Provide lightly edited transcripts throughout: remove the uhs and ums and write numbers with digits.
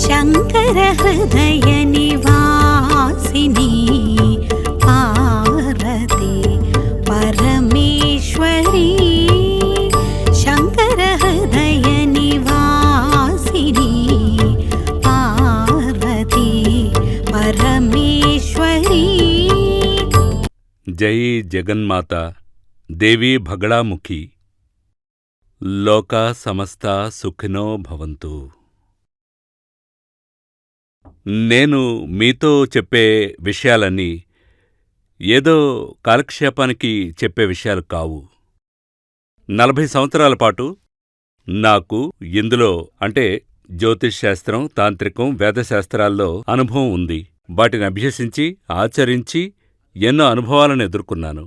శంకర హృదయ నివాసిని పార్వతి పరమేశ్వరి శంకర హృదయ నివాసిని పార్వతి పరమేశ్వరి. జై జగన్మాత దేవీ భగళాముఖి. లోకా సమస్తా సుఖినో భవంతు. నేను మీతో చెప్పే విషయాలన్నీ ఏదో కాలక్షేపానికి చెప్పే విషయాలు కావు. 40 సంవత్సరాల పాటు నాకు ఇందులో అంటే జ్యోతిష్ శాస్త్రం, తాంత్రికం, వేదశాస్త్రాల్లో అనుభవం ఉంది. వాటిని అభ్యసించి ఆచరించి ఎన్నో అనుభవాలను ఎదుర్కొన్నాను.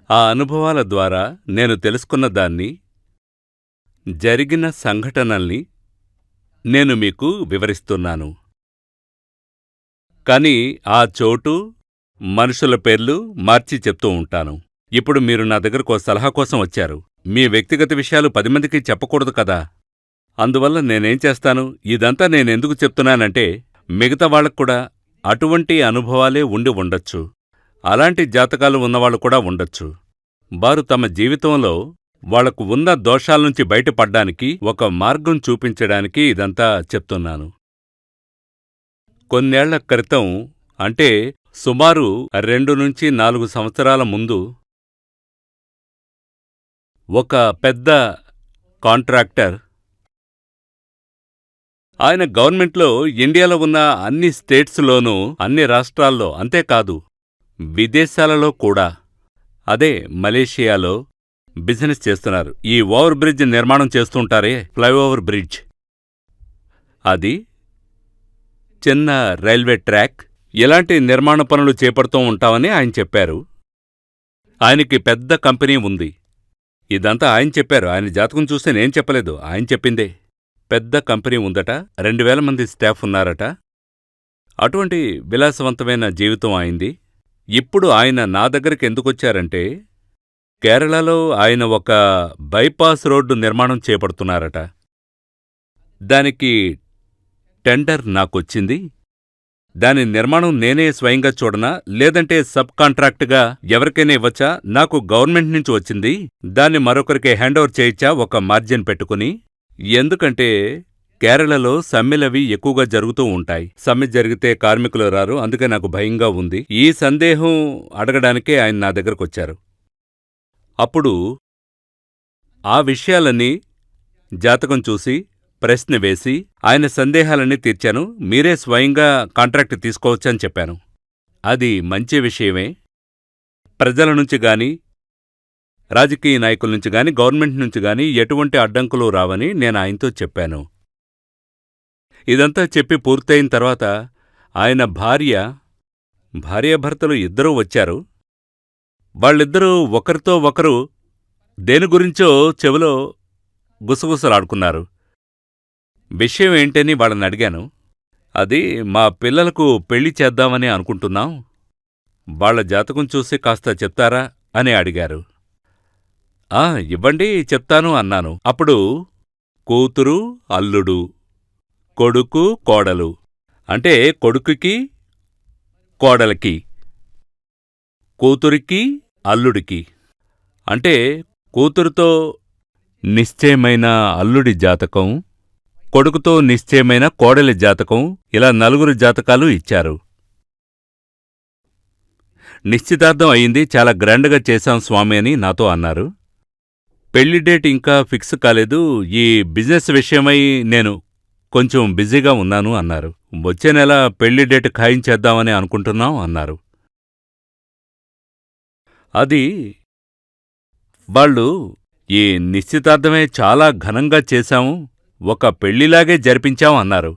ఆ అనుభవాల ద్వారా నేను తెలుసుకున్న దాన్ని, జరిగిన సంఘటనల్ని నేను మీకు వివరిస్తున్నాను. కాని ఆ చోటు, మనుషుల పేర్లు మార్చి చెప్తూ ఉంటాను. ఇప్పుడు మీరు నా దగ్గరకు సలహా కోసం వచ్చారు. మీ వ్యక్తిగత విషయాలు 10 మందికి చెప్పకూడదు కదా. అందువల్ల నేనేం చేస్తాను, ఇదంతా నేనెందుకు చెప్తున్నానంటే మిగతా వాళ్లక్కూడా అటువంటి అనుభవాలే ఉండి ఉండొచ్చు. అలాంటి జాతకాలు ఉన్నవాళ్లు కూడా ఉండొచ్చు. వారు తమ జీవితంలో వాళ్లకు ఉన్న దోషాల్నుంచి బయటపడ్డానికి ఒక మార్గం చూపించడానికి ఇదంతా చెప్తున్నాను. కొన్నేళ్ల క్రితం అంటే సుమారు 2 నుంచి 4 సంవత్సరాల ముందు ఒక పెద్ద కాంట్రాక్టర్, ఆయన గవర్నమెంట్లో ఇండియాలో ఉన్న అన్ని స్టేట్స్లోనూ, అన్ని రాష్ట్రాల్లో, అంతేకాదు విదేశాలలో కూడా, అదే మలేషియాలో బిజినెస్ చేస్తున్నారు. ఈ ఓవర్ బ్రిడ్జ్ నిర్మాణం చేస్తుంటారే, ఫ్లైఓవర్ బ్రిడ్జ్, అది చిన్న రైల్వే ట్రాక్, ఇలాంటి నిర్మాణ పనులు చేపడుతూ ఉంటామని ఆయన చెప్పారు. ఆయనకి పెద్ద కంపెనీ ఉంది. ఇదంతా ఆయన చెప్పారు. ఆయన జాతకం చూస్తే నేను చెప్పలేదు, ఆయన చెప్పిందే. పెద్ద కంపెనీ ఉందట, 2000 మంది స్టాఫ్ ఉన్నారట. అటువంటి విలాసవంతమైన జీవితం ఆయనది. ఇప్పుడు ఆయన నా దగ్గరికి ఎందుకొచ్చారంటే, కేరళలో ఆయన ఒక బైపాస్ రోడ్డు నిర్మాణం చేపడుతున్నారట. దానికి టెండర్ నాకొచ్చింది. దాని నిర్మాణం నేనే స్వయంగా చూడనా, లేదంటే సబ్ కాంట్రాక్టుగా ఎవరికైనా ఇవ్వచ్చా? నాకు గవర్నమెంట్ నుంచి వచ్చింది, దాన్ని మరొకరికి హ్యాండోవర్ చేయొచ్చా ఒక మార్జిన్ పెట్టుకుని? ఎందుకంటే కేరళలో సమ్మెలవి ఎక్కువగా జరుగుతూ ఉంటాయి. సమ్మె జరిగితే కార్మికులు రారు, అందుకే నాకు భయంగా ఉంది. ఈ సందేహం అడగడానికే ఆయన నా దగ్గరకొచ్చారు. అప్పుడు ఆ విషయాలన్నీ జాతకం చూసి ప్రశ్న వేసి ఆయన సందేహాలన్నీ తీర్చాను. మీరే స్వయంగా కాంట్రాక్ట్ తీసుకోవచ్చని చెప్పాను. అది మంచి విషయమే. ప్రజల నుంచి గాని, రాజకీయ నాయకుల నుంచి గాని, గవర్నమెంట్ నుంచి గాని ఎటువంటి అడ్డంకులు రావని నేను ఆయనతో చెప్పాను. ఇదంతా చెప్పి పూర్తయిన తర్వాత ఆయన భార్యాభర్తలు ఇద్దరూ వచ్చారు. వాళ్ళిద్దరూ ఒకరితో ఒకరు దేని గురించో చెవిలో గుసగుసలాడుకున్నారు. విషయం ఏంటని వాళ్ళని అడిగాను. అది మా పిల్లలకు పెళ్లి చేద్దామని అనుకుంటున్నాం, వాళ్ల జాతకం చూసి కాస్త చెప్తారా అని అడిగారు. ఇవ్వండి, చెప్తాను అన్నాను. అప్పుడు కూతురు, అల్లుడు, కొడుకు, కోడలు, అంటే కొడుకుకి, కోడలికి, కూతురికి, అల్లుడికి, అంటే కూతురుతో నిశ్చయమైన అల్లుడి జాతకం, కొడుకుతో నిశ్చయమైన కోడలి జాతకం, ఇలా 4 జాతకాలు ఇచ్చారు. నిశ్చితార్థం అయింది, చాలా గ్రాండ్గా చేశాం స్వామి అని నాతో అన్నారు. పెళ్లి డేట్ ఇంకా ఫిక్స్ కాలేదు, ఈ బిజినెస్ విషయమై నేను కొంచెం బిజీగా ఉన్నాను అన్నారు. వచ్చే నెల పెళ్లి డేట్ ఖాయించేద్దామని అనుకుంటున్నాం అన్నారు. అది వాళ్ళు ఈ నిశ్చితార్థమే చాలా ఘనంగా చేశాము, ఒక పెళ్లిలాగే జరిపించాం అన్నారు.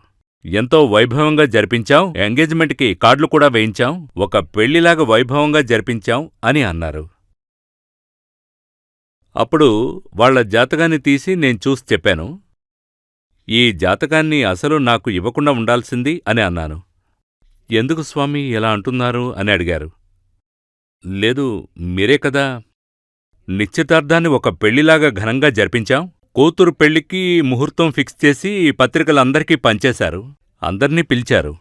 ఎంతో వైభవంగా జరిపించాం, ఎంగేజ్మెంట్కి కార్డులు కూడా వేయించాం, ఒక పెళ్లిలాగా వైభవంగా జరిపించాం అని అన్నారు. అప్పుడు వాళ్ల జాతకాన్ని తీసి నేను చూసి చెప్పాను. ఈ జాతకాన్ని అసలు నాకు ఇవ్వకుండా ఉండాల్సింది అని అన్నాను. ఎందుకు స్వామీ ఇలా అంటున్నారు అని అడిగారు. లేదు, మీరే కదా నిశ్చితార్థాన్ని ఒక పెళ్లిలాగా ఘనంగా జరిపించాం, కూతురు పెళ్లికి ముహూర్తం ఫిక్స్ చేసి పత్రికలందరికీ పంచేశారు. అందర్నీ పిలిచారు.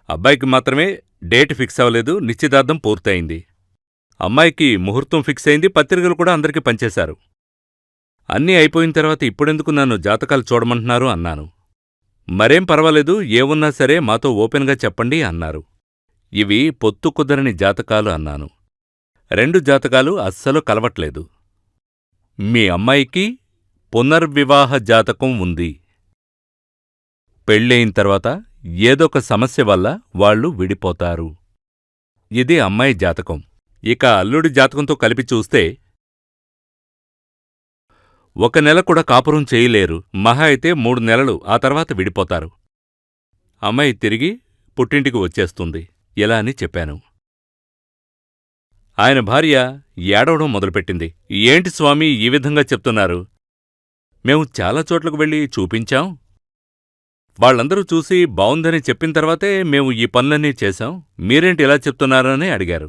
అబ్బాయికి మాత్రమే డేట్ ఫిక్స్ అవ్వలేదు, నిశ్చితార్థం పూర్తయింది. అమ్మాయికి ముహూర్తం ఫిక్స్ అయింది, పత్రికలు కూడా అందరికీ పంచేశారు. అన్నీ అయిపోయిన తర్వాత ఇప్పుడెందుకు నన్ను జాతకాలు చూడమంటున్నారు అన్నాను. మరేం పర్వాలేదు, ఏవున్నా సరే మాతో ఓపెన్గా చెప్పండి అన్నారు. ఇవి పొత్తు కుదరని జాతకాలు అన్నాను. 2 జాతకాలు అస్సలు కలవట్లేదు. మీ అమ్మాయికి పునర్వివాహ జాతకం ఉంది. పెళ్ళయిన తర్వాత ఏదొక సమస్య వల్ల వాళ్ళు విడిపోతారు. ఇది అమ్మాయి జాతకం. ఇక అల్లుడి జాతకంతో కలిపి చూస్తే 1 నెల కూడా కాపురం చేయలేరు, మహా అయితే 3 నెలలు, ఆ తర్వాత విడిపోతారు. అమ్మాయి తిరిగి పుట్టింటికి వచ్చేస్తుంది. ఇలా అని చెప్పాను. ఆయన భార్య ఏడవడం మొదలుపెట్టింది. ఏంటి స్వామీ ఈ విధంగా చెప్తున్నారు? మేము చాలా చోట్లకు వెళ్ళి చూపించాం. వాళ్ళందరూ చూసి బావుందని చెప్పిన తర్వాతే మేము ఈ పనులన్నీ చేశాం. మీరేంటి ఇలా చెప్తున్నారని అడిగారు.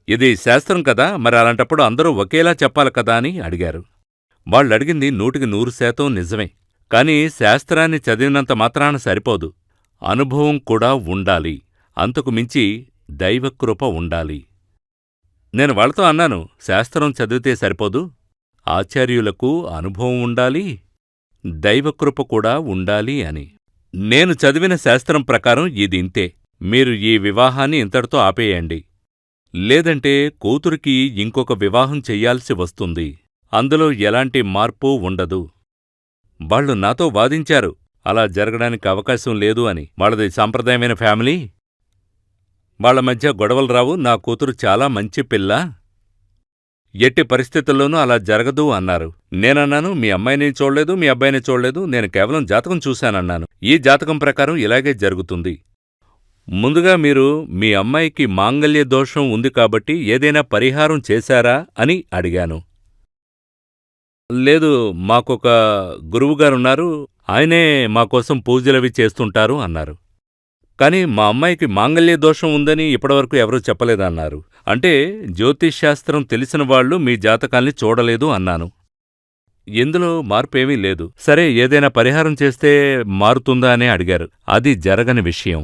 ఇది శాస్త్రం కదా, మరి అలాంటప్పుడు అందరూ ఒకేలా చెప్పాలి కదా అని అడిగారు. వాళ్ళడిగింది 100% నిజమే. కాని శాస్త్రాన్ని చదివినంత మాత్రాన సరిపోదు. అనుభవం కూడా ఉండాలి. అంతకు మించి దైవకృప ఉండాలి. నేను వాళ్ళతో అన్నాను, శాస్త్రం చదివితే సరిపోదు, ఆచార్యులకు అనుభవం ఉండాలి, దైవకృప కూడా ఉండాలి అని. నేను చదివిన శాస్త్రం ప్రకారం ఇదింతే. మీరు ఈ వివాహాన్ని ఇంతటితో ఆపేయండి. లేదంటే కూతురికి ఇంకొక వివాహం చెయ్యాల్సి వస్తుంది. అందులో ఎలాంటి మార్పు ఉండదు. వాళ్ళు నాతో వాదించారు, అలా జరగడానికి అవకాశం లేదు అని. వాళ్ళది సాంప్రదాయమైన ఫ్యామిలీ, వాళ్ల మధ్య గొడవలు రావు, నా కూతురు చాలా మంచి పిల్ల, ఎట్టి పరిస్థితుల్లోనూ అలా జరగదు అన్నారు. నేనన్నాను, మీ అమ్మాయిని చూడలేదు, మీ అబ్బాయిని చూడలేదు, నేను కేవలం జాతకం చూశానన్నాను. ఈ జాతకం ప్రకారం ఇలాగే జరుగుతుంది. ముందుగా మీరు మీ అమ్మాయికి మాంగల్య దోషం ఉంది కాబట్టి ఏదైనా పరిహారం చేశారా అని అడిగాను. లేదు, మాకొక గురువుగారున్నారు, ఆయనే మాకోసం పూజలవి చేస్తుంటారు అన్నారు. కాని మా అమ్మాయికి మాంగల్య దోషం ఉందని ఇప్పటివరకు ఎవరూ చెప్పలేదన్నారు. అంటే జ్యోతిష్శాస్త్రం తెలిసిన వాళ్ళు మీ జాతకాల్ని చూడలేదు అన్నాను. ఇందులో మార్పేమీ లేదు. సరే, ఏదైనా పరిహారం చేస్తే మారుతుందా అని అడిగారు. అది జరగని విషయం.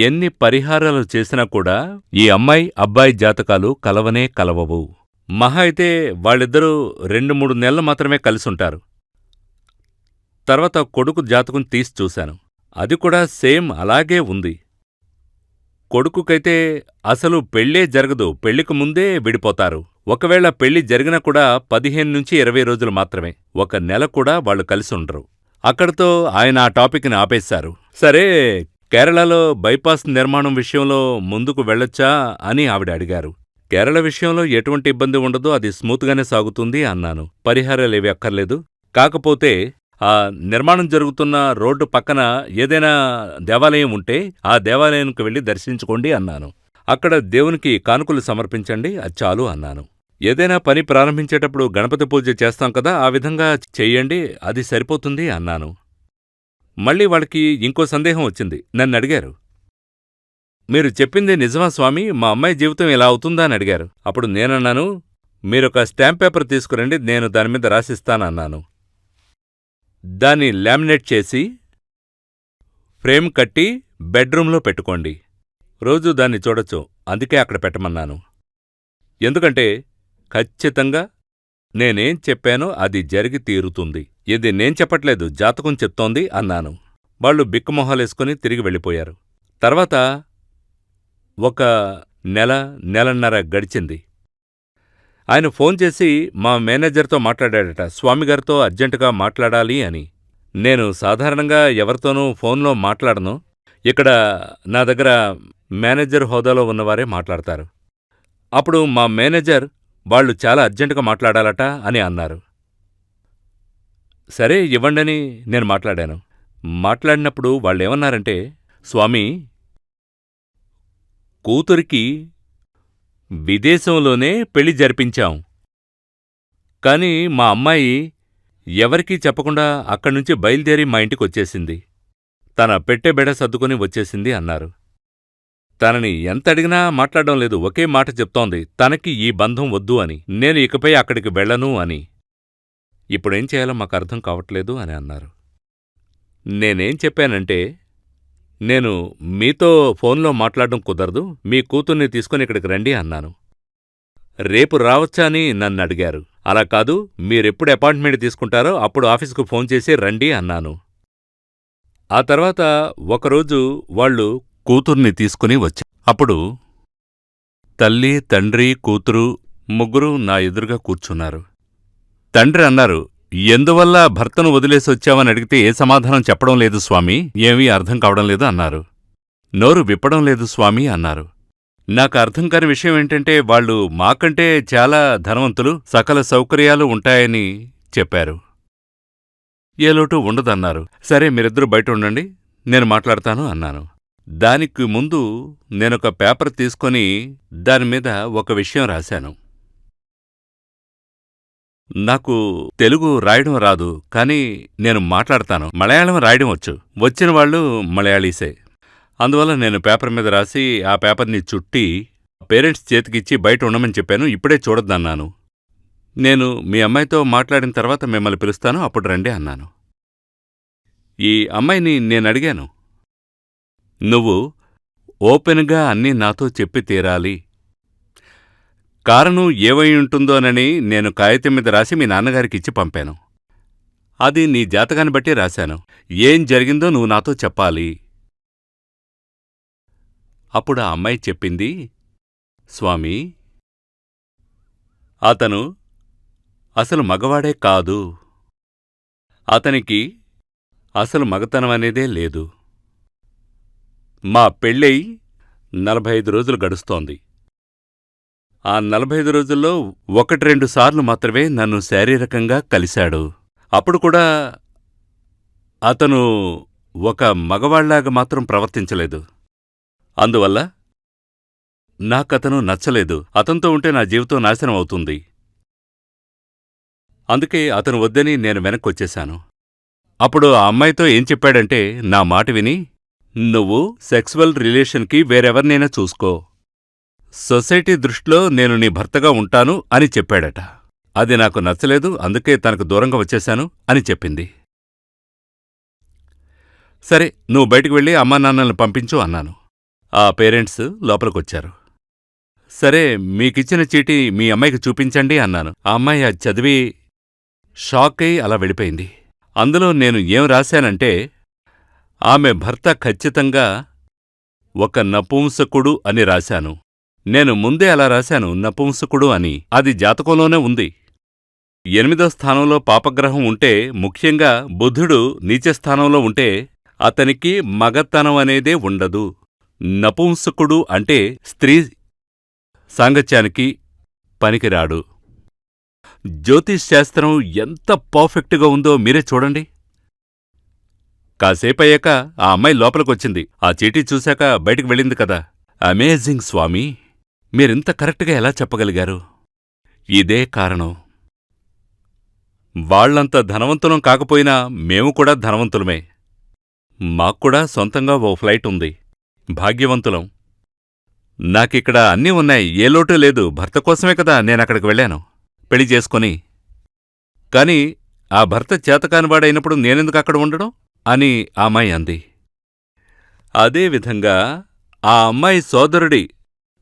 ఎన్ని పరిహారాలు చేసినా కూడా ఈ అమ్మాయి అబ్బాయి జాతకాలు కలవనే కలవవు. మహా అయితే వాళ్ళిద్దరూ 2-3 నెలలు మాత్రమే కలిసుంటారు. తర్వాత కొడుకు జాతకం తీసి చూశాను. అది కూడా సేమ్ అలాగే ఉంది. కొడుకుకైతే అసలు పెళ్ళే జరగదు, పెళ్లికి ముందే విడిపోతారు. ఒకవేళ పెళ్లి జరిగినా కూడా 15-20 రోజులు మాత్రమే, 1 నెల కూడా వాళ్ళు కలిసుండరు. అక్కడితో ఆయన ఆ టాపిక్ని ఆపేశారు. సరే, కేరళలో బైపాస్ నిర్మాణం విషయంలో ముందుకు వెళ్ళొచ్చా అని ఆవిడ అడిగారు. కేరళ విషయంలో ఎటువంటి ఇబ్బంది ఉండదు, అది స్మూత్గానే సాగుతుంది అన్నాను. పరిహారాలేవి అక్కర్లేదు. కాకపోతే ఆ నిర్మాణం జరుగుతున్న రోడ్డు పక్కన ఏదైనా దేవాలయం ఉంటే ఆ దేవాలయానికి వెళ్ళి దర్శించుకోండి అన్నాను. అక్కడ దేవునికి కానుకలు సమర్పించండి, అది చాలు అన్నాను. ఏదైనా పని ప్రారంభించేటప్పుడు గణపతి పూజ చేస్తాం కదా, ఆ విధంగా చెయ్యండి, అది సరిపోతుంది అన్నాను. మళ్ళీ వాళ్ళకి ఇంకో సందేహం వచ్చింది. నన్నడిగారు, మీరు చెప్పింది నిజమా స్వామీ, మా అమ్మాయి జీవితం ఇలా అవుతుందా అని అడిగారు. అప్పుడు నేనన్నాను, మీరొక స్టాంప్ పేపర్ తీసుకురండి, నేను దానిమీద రాసిస్తానన్నాను. దాన్ని లామినేట్ చేసి ఫ్రేమ్ కట్టి బెడ్రూంలో పెట్టుకోండి. రోజూ దాన్ని చూడొచ్చు, అందుకే అక్కడ పెట్టమన్నాను. ఎందుకంటే ఖచ్చితంగా నేనేం చెప్పానో అది జరిగి తీరుతుంది. ఇది నేను చెప్పట్లేదు, జాతకం చెప్తోంది అన్నాను. వాళ్ళు బిక్కుమొహాలేసుకుని తిరిగి వెళ్ళిపోయారు. తర్వాత 1 నెల, నెలన్నర గడిచింది. ఆయన ఫోన్ చేసి మా మేనేజర్తో మాట్లాడాడట, స్వామిగారితో అర్జెంటుగా మాట్లాడాలి అని. నేను సాధారణంగా ఎవరితోనూ ఫోన్లో మాట్లాడను. ఇక్కడ నా దగ్గర మేనేజర్ హోదాలో ఉన్నవారే మాట్లాడతారు. అప్పుడు మా మేనేజర్ వాళ్ళు చాలా అర్జెంటుగా మాట్లాడాలట అని అన్నారు. సరే ఇవ్వండని నేను మాట్లాడాను. మాట్లాడినప్పుడు వాళ్ళేమన్నారంటే, స్వామీ, కూతురికి విదేశంలోనే పెళ్లి జరిపించాం. కాని మా అమ్మాయి ఎవరికీ చెప్పకుండా అక్కడ్నుంచి బయలుదేరి మా ఇంటికొచ్చేసింది. తన పెట్టెబెడ సర్దుకుని వచ్చేసింది అన్నారు. తనని ఎంతడిగినా మాట్లాడడం లేదు, ఒకే మాట చెప్తోంది, తనకి ఈ బంధం వద్దు అని, నేను ఇకపై అక్కడికి వెళ్ళను అని. ఇప్పుడేం చేయాలో మాకర్థం కావట్లేదు అని అన్నారు. నేనేం చెప్పానంటే, నేను మీతో ఫోన్లో మాట్లాడడం కుదరదు, మీ కూతుర్ని తీసుకుని ఇక్కడికి రండి అన్నాను. రేపు రావచ్చా అని నన్నడిగారు. అలా కాదు, మీరెప్పుడు అపాయింట్మెంట్ తీసుకుంటారో అప్పుడు ఆఫీసుకు ఫోన్ చేసి రండి అన్నాను. ఆ తర్వాత ఒకరోజు వాళ్ళు కూతుర్ని తీసుకుని వచ్చారు. అప్పుడు తల్లి, తండ్రి, కూతురు ముగ్గురూ నా ఎదురుగా కూర్చున్నారు. తండ్రి అన్నారు, ఎందువల్ల భర్తను వదిలేసొచ్చావని అడిగితే ఏ సమాధానం చెప్పడం లేదు స్వామీ, ఏమీ అర్థం కావడం లేదు అన్నారు. నోరు విప్పడం లేదు స్వామీ అన్నారు. నాకు అర్థం కాని విషయం ఏంటంటే, వాళ్ళు మాకంటే చాలా ధనవంతులు, సకల సౌకర్యాలు ఉంటాయని చెప్పారు. ఏ లోటు ఉండదన్నారు. సరే, మీరిద్దరూ బయట ఉండండి, నేను మాట్లాడతాను అన్నాను. దానికి ముందు నేనొక పేపర్ తీసుకొని దానిమీద ఒక విషయం రాశాను. నాకు తెలుగు రాయడం రాదు, కానీ నేను మాట్లాడతాను. మలయాళం రాయడం వచ్చు. వచ్చిన వాళ్ళు మలయాళీసే. అందువల్ల నేను పేపర్ మీద రాసి ఆ పేపర్ని చుట్టి పేరెంట్స్ చేతికిచ్చి బయట ఉండమని చెప్పాను. ఇప్పుడే చూడొద్దన్నాను. నేను మీ అమ్మాయితో మాట్లాడిన తర్వాత మిమ్మల్ని పిలుస్తాను, అప్పుడు రండి అన్నాను. ఈ అమ్మాయిని నేనడిగాను, నువ్వు ఓపెన్గా అన్నీ నాతో చెప్పి తీరాలి. కారణం ఏవై ఉంటుందోనని నేను కాగితం మీద రాసి మీ నాన్నగారికిచ్చి పంపాను. అది నీ జాతకాన్ని బట్టి రాశాను. ఏం జరిగిందో నువ్వు నాతో చెప్పాలి. అప్పుడు ఆ అమ్మాయి చెప్పింది, స్వామీ, అతను అసలు మగవాడే కాదు. అతనికి అసలు మగతనమనేదే లేదు. మా పెళ్ళై 45 రోజులు గడుస్తోంది. ఆ 45 రోజుల్లో 1-2 సార్లు మాత్రమే నన్ను శారీరకంగా కలిశాడు. అప్పుడు కూడా అతను ఒక మగవాళ్లాగా మాత్రం ప్రవర్తించలేదు. అందువల్ల నాకతను నచ్చలేదు. అతనితో ఉంటే నా జీవితం నాశనం అవుతుంది. అందుకే అతను వద్దని నేను వెనక్కొచ్చేశాను. అప్పుడు ఆ అమ్మాయితో ఏం చెప్పాడంటే, నా మాట విని, నువ్వు సెక్సువల్ రిలేషన్కి వేరెవర్నైనా చూసుకో, సొసైటీ దృష్టిలో నేను నీ భర్తగా ఉంటాను అని చెప్పాడట. అది నాకు నచ్చలేదు, అందుకే తనకు దూరంగా వచ్చేశాను అని చెప్పింది. సరే, నువ్వు బయటికి వెళ్ళి అమ్మానాన్నల్ని పంపించు అన్నాను. ఆ పేరెంట్స్ లోపలికొచ్చారు. సరే, మీకిచ్చిన చీటీ మీ అమ్మాయికి చూపించండి అన్నాను. ఆ అమ్మాయి అది చదివి షాక్ అయి అలా వెళ్ళిపోయింది. అందులో నేను ఏం రాశానంటే, ఆమె భర్త ఖచ్చితంగా ఒక నపుంసకుడు అని రాశాను. నేను ముందే అలా రాశాను, నపుంసకుడు అని. అది జాతకంలోనే ఉంది. 8వ స్థానంలో పాపగ్రహం ఉంటే, ముఖ్యంగా బుధుడు నీచస్థానంలో ఉంటే అతనికి మగతనం అనేదే ఉండదు. నపుంసకుడు అంటే స్త్రీ సాంగత్యానికి పనికిరాడు. జ్యోతిష్ శాస్త్రం ఎంత పర్ఫెక్ట్గా ఉందో మీరే చూడండి. కాసేపయ్యాక ఆ అమ్మాయి లోపలికొచ్చింది. ఆ చీటీ చూశాక బయటికి వెళ్ళింది కదా. అమేజింగ్ స్వామీ, మీరింత కరెక్ట్గా ఎలా చెప్పగలిగారు? ఇదే కారణం. వాళ్లంత ధనవంతులం కాకపోయినా మేము కూడా ధనవంతులమే. మాక్కూడా సొంతంగా ఓ ఫ్లైట్ ఉంది. భాగ్యవంతులం. నాకిక్కడ అన్నీ ఉన్నాయి, ఏ లోటు లేదు. భర్త కోసమే కదా నేనక్కడికి వెళ్ళాను పెళ్లి చేసుకొని. కాని ఆ భర్త చేతకానివాడైనప్పుడు నేనెందుకు అక్కడ ఉండడం అని ఆ అమ్మాయి అంది. అదేవిధంగా ఆ అమ్మాయి సోదరుడి,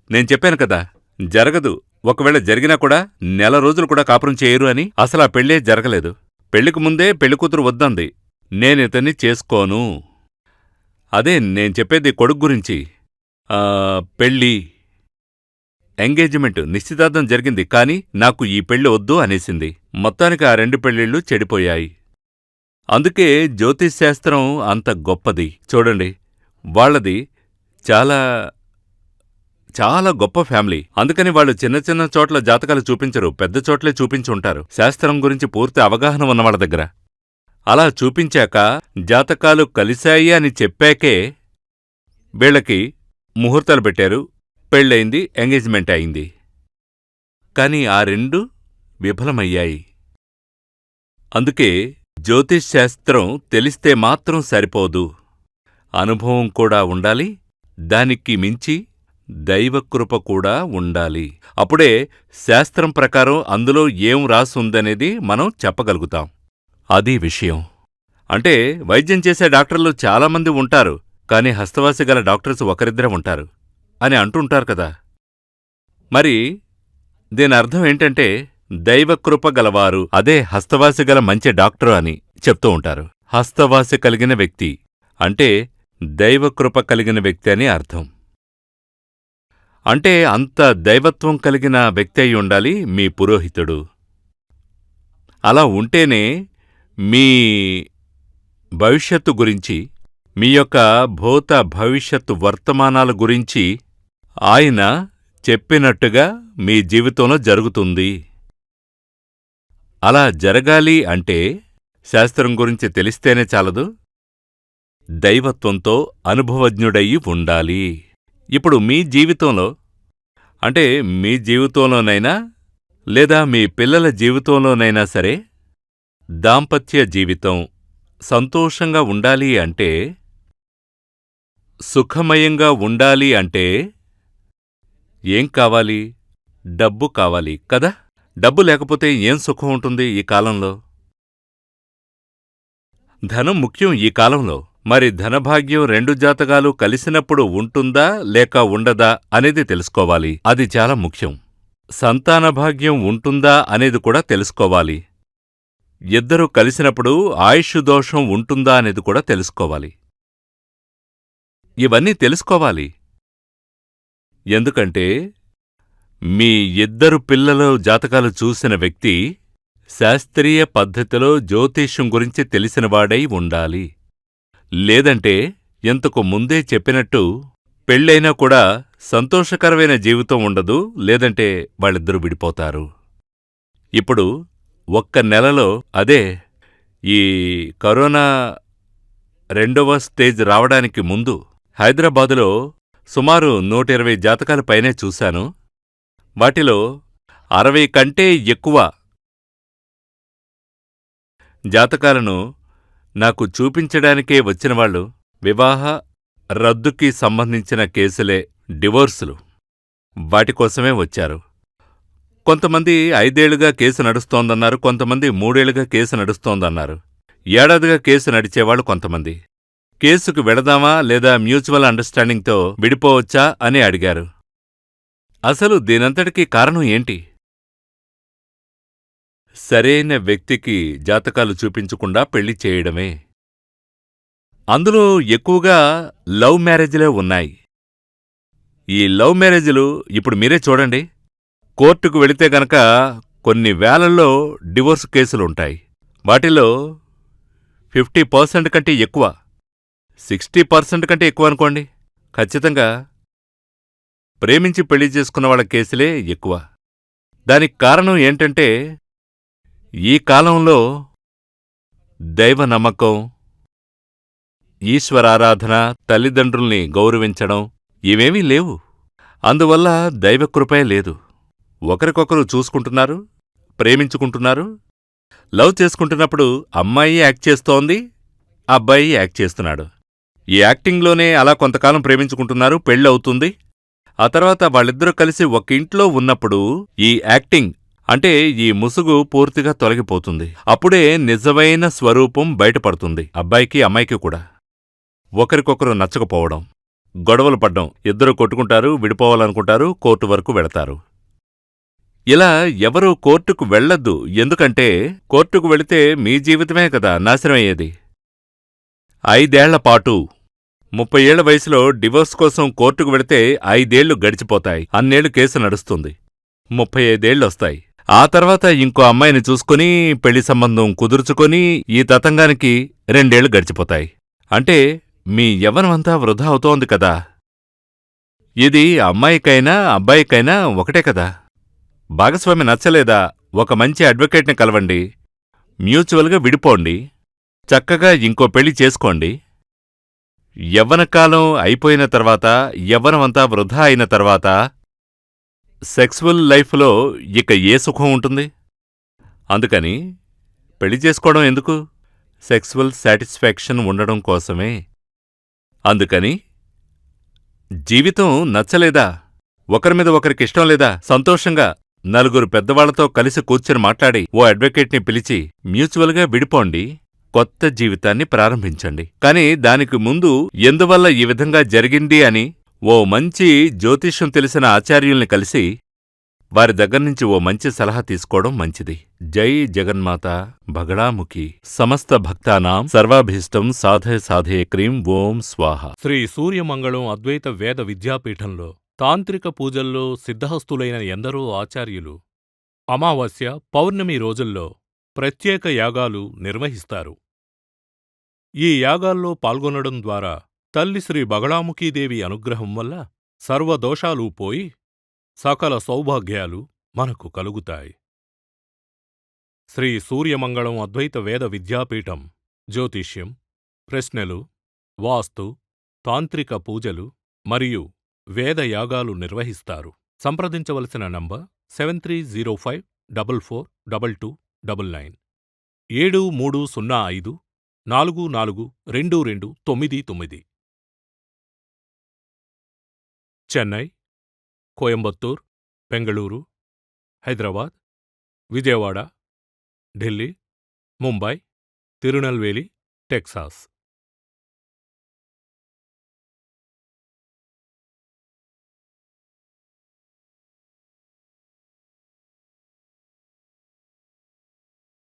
నేను చెప్పాను కదా, జరగదు, ఒకవేళ జరిగినా కూడా 1 నెల రోజులు కూడా కాపురం చేయరు అని. అసలా పెళ్ళే జరగలేదు. పెళ్లికి ముందే పెళ్లికూతురు వద్దంది. నేనితన్ని చేసుకోను. అదే నేను చెప్పేది కొడుకు గురించి. పెళ్ళి, ఎంగేజ్మెంట్, నిశ్చితార్థం జరిగింది, కాని నాకు ఈ పెళ్లి వద్దు అనేసింది. మొత్తానికి ఆ 2 పెళ్ళిళ్ళు చెడిపోయాయి. అందుకే జ్యోతిశ్శాస్త్రం అంత గొప్పది. చూడండి, వాళ్లది చాలా చాలా గొప్ప ఫ్యామిలీ. అందుకని వాళ్ళు చిన్న చిన్న చోట్ల జాతకాలు చూపించరు, పెద్ద చోట్లే చూపించుంటారు. శాస్త్రం గురించి పూర్తి అవగాహన ఉన్నవాళ్ల దగ్గర. అలా చూపించాక జాతకాలు కలిశాయి అని చెప్పాకే వీళ్ళకి ముహూర్తాలు పెట్టారు, పెళ్ళయింది, ఎంగేజ్మెంట్ అయింది. కాని ఆ 2 విఫలమయ్యాయి. అందుకే జ్యోతిశ్శాస్త్రం తెలిస్తే మాత్రం సరిపోదు, అనుభవం కూడా ఉండాలి, దానికి మించి దైవకృప కూడా ఉండాలి. అప్పుడే శాస్త్రం ప్రకారం అందులో ఏం రాసుందనేది మనం చెప్పగలుగుతాం. అది విషయం. అంటే వైద్యం చేసే డాక్టర్లు చాలామంది ఉంటారు, కాని హస్తవాసి గల డాక్టర్స్ ఒకరిద్దరే ఉంటారు అని అంటుంటారు కదా. మరి దీని అర్థం ఏంటంటే దైవకృప గలవారు, అదే హస్తవాసి గల మంచి డాక్టరు అని చెప్తూ ఉంటారు. హస్తవాసి కలిగిన వ్యక్తి అంటే దైవకృప కలిగిన వ్యక్తి అని అర్థం. అంటే అంత దైవత్వం కలిగిన వ్యక్తి అయి ఉండాలి మీ పురోహితుడు. అలా ఉంటేనే మీ భవిష్యత్తు గురించి, మీ యొక్క భూత భవిష్యత్తు వర్తమానాల గురించి ఆయన చెప్పినట్టుగా మీ జీవితంలో జరుగుతుంది. అలా జరగాలి అంటే శాస్త్రం గురించి తెలిస్తేనే చాలదు, దైవత్వంతో అనుభవజ్ఞుడయి ఉండాలి. ఇప్పుడు మీ జీవితంలో, అంటే మీ జీవితంలోనైనా లేదా మీ పిల్లల జీవితంలోనైనా సరే, దాంపత్య జీవితం సంతోషంగా ఉండాలి అంటే, సుఖమయంగా ఉండాలి అంటే ఏం కావాలి? డబ్బు కావాలి కదా. డబ్బు లేకపోతే ఏం సుఖం ఉంటుంది ఈ కాలంలో? ధనం ముఖ్యం ఈ కాలంలో. మరి ధనభాగ్యం రెండు జాతకాలు కలిసినప్పుడు ఉంటుందా లేక ఉండదా అనేది తెలుసుకోవాలి. అది చాలా ముఖ్యం. సంతానభాగ్యం ఉంటుందా అనేది కూడా తెలుసుకోవాలి. ఇద్దరూ కలిసినప్పుడు ఆయుష్ దోషం ఉంటుందా అనేది కూడా తెలుసుకోవాలి. ఇవన్నీ తెలుసుకోవాలి. ఎందుకంటే మీ ఇద్దరు పిల్లల జాతకాలు చూసిన వ్యక్తి శాస్త్రీయ పద్ధతిలో జ్యోతిష్యం గురించి తెలిసినవాడై ఉండాలి. లేదంటే ఇంతకు ముందే చెప్పినట్టు పెళ్ళైనా కూడా సంతోషకరమైన జీవితం ఉండదు, లేదంటే వాళ్ళిద్దరూ విడిపోతారు. ఇప్పుడు ఒక్క నెలలో, అదే ఈ కరోనా 2వ స్టేజ్ రావడానికి ముందు హైదరాబాదులో సుమారు 120 జాతకాల పైనే చూశాను. వాటిలో 60 కంటే ఎక్కువ జాతకాలను నాకు చూపించడానికే వచ్చినవాళ్లు వివాహ రద్దుకి సంబంధించిన కేసులే, డివోర్సులు, వాటికోసమే వచ్చారు. కొంతమంది 5 ఏళ్లుగా కేసు నడుస్తోందన్నారు, కొంతమంది 3 ఏళ్లుగా కేసు నడుస్తోందన్నారు, ఏడాదిగా కేసు నడిచేవాళ్లు కొంతమంది. కేసుకు వెళదామా లేదా మ్యూచువల్ అండర్స్టాండింగ్తో విడిపోవచ్చా అని అడిగారు. అసలు దీనంతటికీ కారణం ఏంటి? సరైన వ్యక్తికి జాతకాలు చూపించకుండా పెళ్లి చేయడమే. అందులో ఎక్కువగా లవ్ మ్యారేజ్లే ఉన్నాయి. ఈ లవ్ మ్యారేజ్లు ఇప్పుడు మీరే చూడండి. కోర్టుకు వెళితే గనక కొన్ని వేలల్లో డివోర్స్ కేసులుంటాయి. వాటిలో 50% కంటే ఎక్కువ, 60% కంటే ఎక్కువ అనుకోండి, ఖచ్చితంగా ప్రేమించి పెళ్లి చేసుకున్న వాళ్ళ కేసులే ఎక్కువ. దానికి కారణం ఏంటంటే ఈ కాలంలో దైవ నమ్మకం, ఈశ్వరారాధన, తల్లిదండ్రుల్ని గౌరవించడం ఇవేమీ లేవు. అందువల్ల దైవకృపే లేదు. ఒకరికొకరు చూసుకుంటున్నారు, ప్రేమించుకుంటున్నారు, లవ్ చేసుకుంటున్నప్పుడు అమ్మాయి యాక్ట్ చేస్తోంది, అబ్బాయి యాక్ట్ చేస్తున్నాడు. ఈ యాక్టింగ్లోనే అలా కొంతకాలం ప్రేమించుకుంటున్నారు, పెళ్ళవుతుంది. ఆ తర్వాత వాళ్ళిద్దరూ కలిసి ఒక ఇంట్లో ఉన్నప్పుడు ఈ యాక్టింగ్ అంటే ఈ ముసుగు పూర్తిగా తొలగిపోతుంది. అప్పుడే నిజమైన స్వరూపం బయటపడుతుంది. అబ్బాయికి అమ్మాయికి కూడా ఒకరికొకరు నచ్చకపోవడం, గొడవలు పడ్డం, ఇద్దరూ కొట్టుకుంటారు, విడిపోవాలనుకుంటారు, కోర్టు వరకు వెళతారు. ఇలా ఎవరూ కోర్టుకు వెళ్లొద్దు. ఎందుకంటే కోర్టుకు వెళితే మీ జీవితమే కదా నాశనమయ్యేది. 5 ఏళ్లపాటు 30 ఏళ్ల వయసులో డివోర్స్ కోసం కోర్టుకు వెళితే 5 ఏళ్లు గడిచిపోతాయి. అన్నేళ్లు కేసు నడుస్తుంది, 35 ఏళ్లొస్తాయి. ఆ తర్వాత ఇంకో అమ్మాయిని చూసుకుని పెళ్లి సంబంధం కుదుర్చుకొని ఈ తతంగానికి 2 ఏళ్లు గడిచిపోతాయి. అంటే మీ యవ్వనమంతా వృధా అవుతోంది కదా. ఇది అమ్మాయికైనా అబ్బాయికైనా ఒకటే కదా. భాగస్వామి నచ్చలేదా, ఒక మంచి అడ్వకేట్ని కలవండి, మ్యూచువల్గా విడిపోండి, చక్కగా ఇంకో పెళ్లి చేసుకోండి. యవ్వనకాలం అయిపోయిన తర్వాత, యవ్వనమంతా వృధా అయిన తర్వాత సెక్సువల్ లైఫ్లో ఇక ఏ సుఖం ఉంటుంది? అందుకని పెళ్లి చేసుకోవడం ఎందుకు? సెక్సువల్ సాటిస్ఫాక్షన్ ఉండడం కోసమే. అందుకని జీవితం నచ్చలేదా, ఒకరిమీద ఒకరికిష్టం లేదా, సంతోషంగా నలుగురు పెద్దవాళ్లతో కలిసి కూర్చుని మాట్లాడి ఓ అడ్వకేట్ని పిలిచి మ్యూచువల్గా విడిపోండి, కొత్త జీవితాన్ని ప్రారంభించండి. కానీ దానికి ముందు ఎందువల్ల ఈ విధంగా జరిగింది అని ఓ మంచి జ్యోతిష్యం తెలిసిన ఆచార్యుల్ని కలిసి వారి దగ్గర్నుంచి ఓ మంచి సలహా తీసుకోవడం మంచిది. జై జగన్మాత బగళాముఖి సమస్త భక్తానాం సర్వాభీష్టం సాధయ సాధయ క్రీం ఓం స్వాహ. శ్రీ సూర్యమంగళం అద్వైత వేద విద్యాపీఠంలో తాంత్రిక పూజల్లో సిద్ధహస్తులైన ఎందరో ఆచార్యులు అమావాస్య, పౌర్ణమి రోజుల్లో ప్రత్యేక యాగాలు నిర్వహిస్తారు. ఈ యాగాల్లో పాల్గొనడం ద్వారా తల్లి శ్రీ బగళాముఖీదేవి అనుగ్రహం వల్ల సర్వదోషాలూ పోయి సకల సౌభాగ్యాలు మనకు కలుగుతాయి. శ్రీ సూర్యమంగళం అద్వైత వేద విద్యాపీఠం జ్యోతిష్యం, ప్రశ్నలు, వాస్తు, తాంత్రిక పూజలు మరియు వేదయాగాలు నిర్వహిస్తారు. సంప్రదించవలసిన నంబర్ 7305442299 7305442299. చెన్నై, కోయంబత్తూర్, బెంగళూరు, హైదరాబాద్, విజయవాడ, ఢిల్లీ, ముంబై, తిరునల్వేలి, టెక్సాస్.